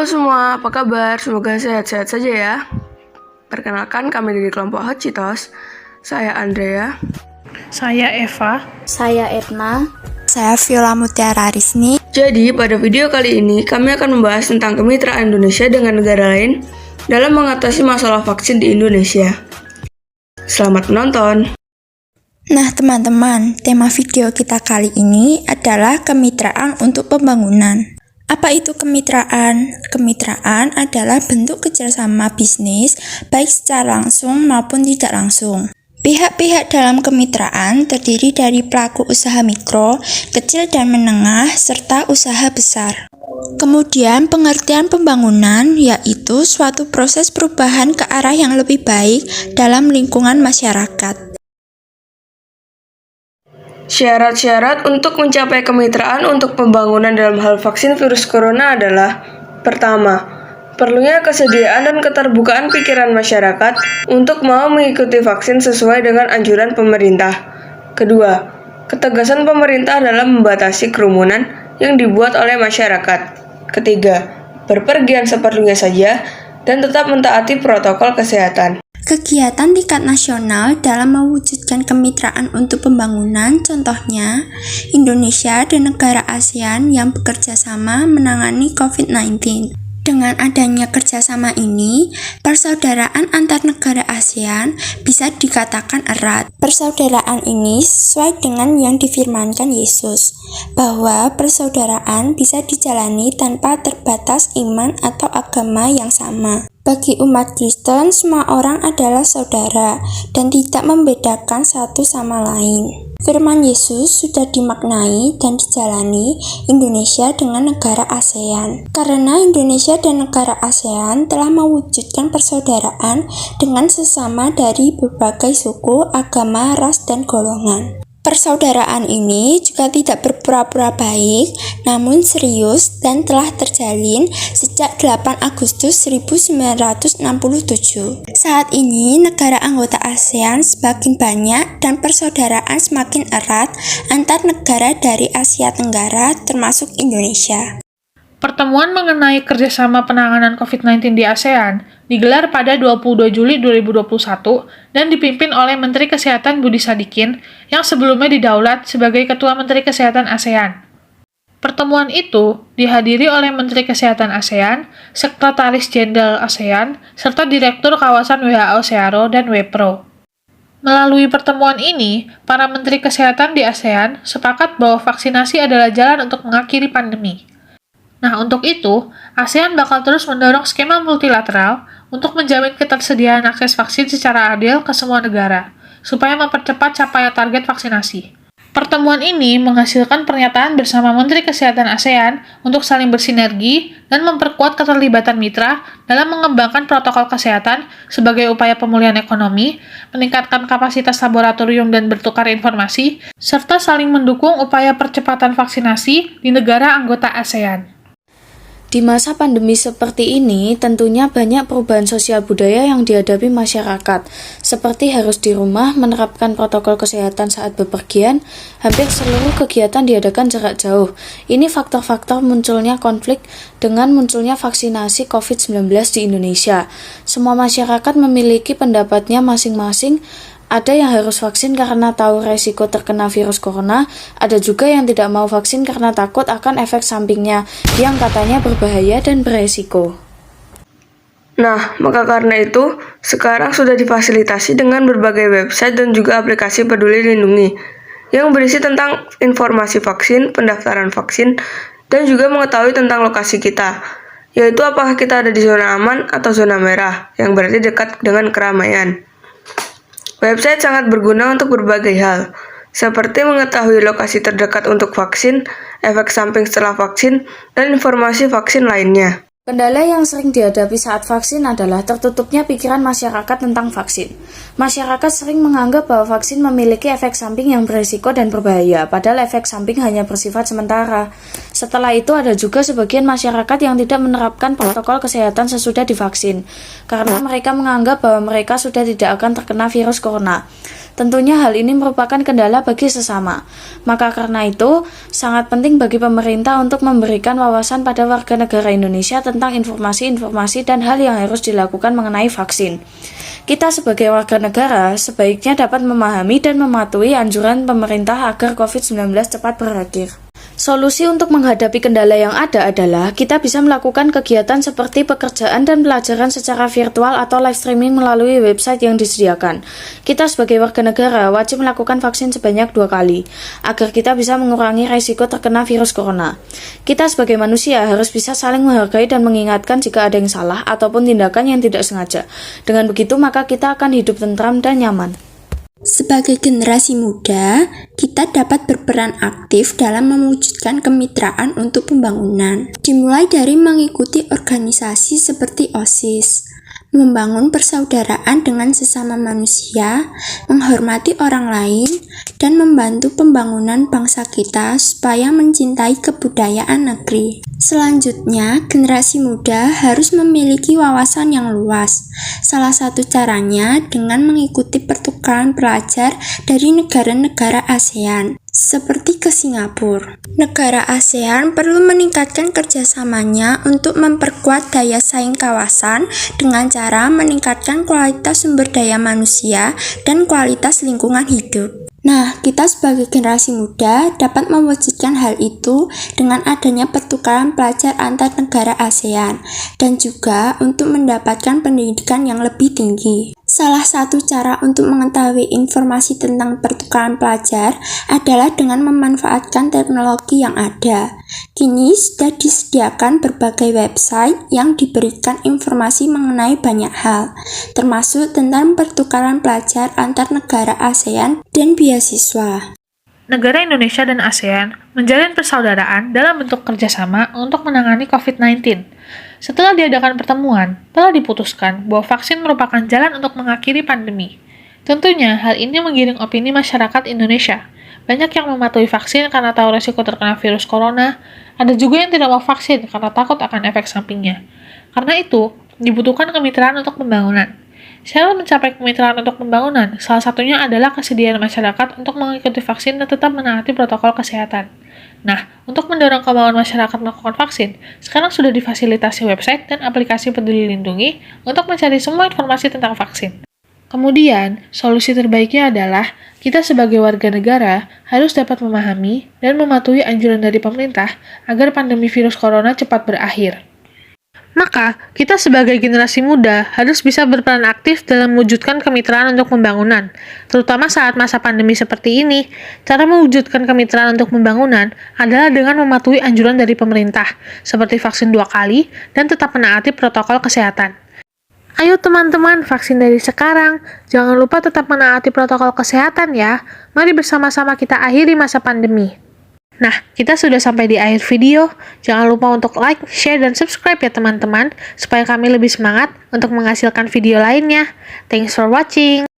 Halo semua, apa kabar? Semoga sehat-sehat saja ya. Perkenalkan, kami dari kelompok Hot Cheetos. Saya Andrea. Saya Eva. Saya Etna. Saya Viola Mutiara Rizni. Jadi, pada video kali ini, kami akan membahas tentang kemitraan Indonesia dengan negara lain dalam mengatasi masalah vaksin di Indonesia. Selamat menonton! Nah teman-teman, tema video kita kali ini adalah kemitraan untuk pembangunan. Apa itu kemitraan? Kemitraan adalah bentuk kerjasama bisnis, baik secara langsung maupun tidak langsung. Pihak-pihak dalam kemitraan terdiri dari pelaku usaha mikro, kecil dan menengah, serta usaha besar. Kemudian pengertian pembangunan yaitu suatu proses perubahan ke arah yang lebih baik dalam lingkungan masyarakat. Syarat-syarat untuk mencapai kemitraan untuk pembangunan dalam hal vaksin virus corona adalah: pertama, perlunya kesediaan dan keterbukaan pikiran masyarakat untuk mau mengikuti vaksin sesuai dengan anjuran pemerintah. Kedua, ketegasan pemerintah dalam membatasi kerumunan yang dibuat oleh masyarakat. Ketiga, berpergian seperlunya saja dan tetap mentaati protokol kesehatan. Kegiatan tingkat nasional dalam mewujudkan kemitraan untuk pembangunan, contohnya Indonesia dan negara ASEAN yang bekerja sama menangani COVID-19. Dengan adanya kerjasama ini, persaudaraan antar negara ASEAN bisa dikatakan erat. Persaudaraan ini sesuai dengan yang difirmankan Yesus, bahwa persaudaraan bisa dijalani tanpa terbatas iman atau agama yang sama. Bagi umat Kristen, semua orang adalah saudara dan tidak membedakan satu sama lain. Firman Yesus sudah dimaknai dan dijalani Indonesia dengan negara ASEAN. Karena Indonesia dan negara ASEAN telah mewujudkan persaudaraan dengan sesama dari berbagai suku, agama, ras, dan golongan. Persaudaraan ini juga tidak berpura-pura baik, namun serius dan telah terjalin sejak 8 Agustus 1967. Saat ini, negara anggota ASEAN semakin banyak dan persaudaraan semakin erat antar negara dari Asia Tenggara termasuk Indonesia. Pertemuan mengenai kerjasama penanganan COVID-19 di ASEAN digelar pada 22 Juli 2021 dan dipimpin oleh Menteri Kesehatan Budi Sadikin yang sebelumnya didaulat sebagai Ketua Menteri Kesehatan ASEAN. Pertemuan itu dihadiri oleh Menteri Kesehatan ASEAN, Sekretaris Jenderal ASEAN, serta Direktur Kawasan WHO SEARO dan WPRO. Melalui pertemuan ini, para Menteri Kesehatan di ASEAN sepakat bahwa vaksinasi adalah jalan untuk mengakhiri pandemi. Nah, untuk itu, ASEAN bakal terus mendorong skema multilateral untuk menjamin ketersediaan akses vaksin secara adil ke semua negara, supaya mempercepat capaian target vaksinasi. Pertemuan ini menghasilkan pernyataan bersama Menteri Kesehatan ASEAN untuk saling bersinergi dan memperkuat keterlibatan mitra dalam mengembangkan protokol kesehatan sebagai upaya pemulihan ekonomi, meningkatkan kapasitas laboratorium dan bertukar informasi, serta saling mendukung upaya percepatan vaksinasi di negara anggota ASEAN. Di masa pandemi seperti ini, tentunya banyak perubahan sosial budaya yang dihadapi masyarakat, seperti harus di rumah, menerapkan protokol kesehatan saat bepergian, hampir seluruh kegiatan diadakan jarak jauh. Ini faktor-faktor munculnya konflik dengan munculnya vaksinasi COVID-19 di Indonesia. Semua masyarakat memiliki pendapatnya masing-masing. Ada yang harus vaksin karena tahu resiko terkena virus corona, ada juga yang tidak mau vaksin karena takut akan efek sampingnya yang katanya berbahaya dan beresiko. Nah, maka karena itu, sekarang sudah difasilitasi dengan berbagai website dan juga aplikasi Peduli Lindungi yang berisi tentang informasi vaksin, pendaftaran vaksin, dan juga mengetahui tentang lokasi kita, yaitu apakah kita ada di zona aman atau zona merah, yang berarti dekat dengan keramaian. Website sangat berguna untuk berbagai hal, seperti mengetahui lokasi terdekat untuk vaksin, efek samping setelah vaksin, dan informasi vaksin lainnya. Kendala yang sering dihadapi saat vaksin adalah tertutupnya pikiran masyarakat tentang vaksin. Masyarakat sering menganggap bahwa vaksin memiliki efek samping yang berisiko dan berbahaya, padahal efek samping hanya bersifat sementara. Setelah itu ada juga sebagian masyarakat yang tidak menerapkan protokol kesehatan sesudah divaksin, karena mereka menganggap bahwa mereka sudah tidak akan terkena virus corona. Tentunya hal ini merupakan kendala bagi sesama. Maka karena itu, sangat penting bagi pemerintah untuk memberikan wawasan pada warga negara Indonesia tentang informasi-informasi dan hal yang harus dilakukan mengenai vaksin. Kita sebagai warga negara sebaiknya dapat memahami dan mematuhi anjuran pemerintah agar COVID-19 cepat berakhir. Solusi untuk menghadapi kendala yang ada adalah kita bisa melakukan kegiatan seperti pekerjaan dan pelajaran secara virtual atau live streaming melalui website yang disediakan. Kita sebagai warga negara wajib melakukan vaksin sebanyak 2 kali, agar kita bisa mengurangi risiko terkena virus corona. Kita sebagai manusia harus bisa saling menghargai dan mengingatkan jika ada yang salah ataupun tindakan yang tidak sengaja. Dengan begitu maka kita akan hidup tentram dan nyaman. Sebagai generasi muda, kita dapat berperan aktif dalam mewujudkan kemitraan untuk pembangunan. Dimulai dari mengikuti organisasi seperti OSIS, membangun persaudaraan dengan sesama manusia, menghormati orang lain, dan membantu pembangunan bangsa kita supaya mencintai kebudayaan negeri. Selanjutnya, generasi muda harus memiliki wawasan yang luas. Salah satu caranya dengan mengikuti pertukaran pelajar dari negara-negara ASEAN, seperti ke Singapura. Negara ASEAN perlu meningkatkan kerjasamanya untuk memperkuat daya saing kawasan dengan cara meningkatkan kualitas sumber daya manusia dan kualitas lingkungan hidup. Nah, kita sebagai generasi muda dapat mewujudkan hal itu dengan adanya pertukaran pelajar antar negara ASEAN dan juga untuk mendapatkan pendidikan yang lebih tinggi. Salah satu cara untuk mengetahui informasi tentang pertukaran pelajar adalah dengan memanfaatkan teknologi yang ada. Kini sudah disediakan berbagai website yang diberikan informasi mengenai banyak hal, termasuk tentang pertukaran pelajar antar negara ASEAN dan beasiswa. Negara Indonesia dan ASEAN menjalin persaudaraan dalam bentuk kerjasama untuk menangani COVID-19. Setelah diadakan pertemuan, telah diputuskan bahwa vaksin merupakan jalan untuk mengakhiri pandemi. Tentunya, hal ini menggiring opini masyarakat Indonesia. Banyak yang mematuhi vaksin karena tahu resiko terkena virus corona, ada juga yang tidak mau vaksin karena takut akan efek sampingnya. Karena itu, dibutuhkan kemitraan untuk pembangunan. Syarat mencapai kemitraan untuk pembangunan, salah satunya adalah kesediaan masyarakat untuk mengikuti vaksin dan tetap menaati protokol kesehatan. Nah, untuk mendorong kemauan masyarakat melakukan vaksin, sekarang sudah difasilitasi website dan aplikasi Peduli Lindungi untuk mencari semua informasi tentang vaksin. Kemudian, solusi terbaiknya adalah kita sebagai warga negara harus dapat memahami dan mematuhi anjuran dari pemerintah agar pandemi virus corona cepat berakhir. Maka, kita sebagai generasi muda harus bisa berperan aktif dalam mewujudkan kemitraan untuk pembangunan, terutama saat masa pandemi seperti ini. Cara mewujudkan kemitraan untuk pembangunan adalah dengan mematuhi anjuran dari pemerintah, seperti vaksin 2 kali dan tetap menaati protokol kesehatan. Ayo teman-teman, vaksin dari sekarang. Jangan lupa tetap menaati protokol kesehatan ya. Mari bersama-sama kita akhiri masa pandemi. Nah, kita sudah sampai di akhir video. Jangan lupa untuk like, share, dan subscribe ya teman-teman, supaya kami lebih semangat untuk menghasilkan video lainnya. Thanks for watching.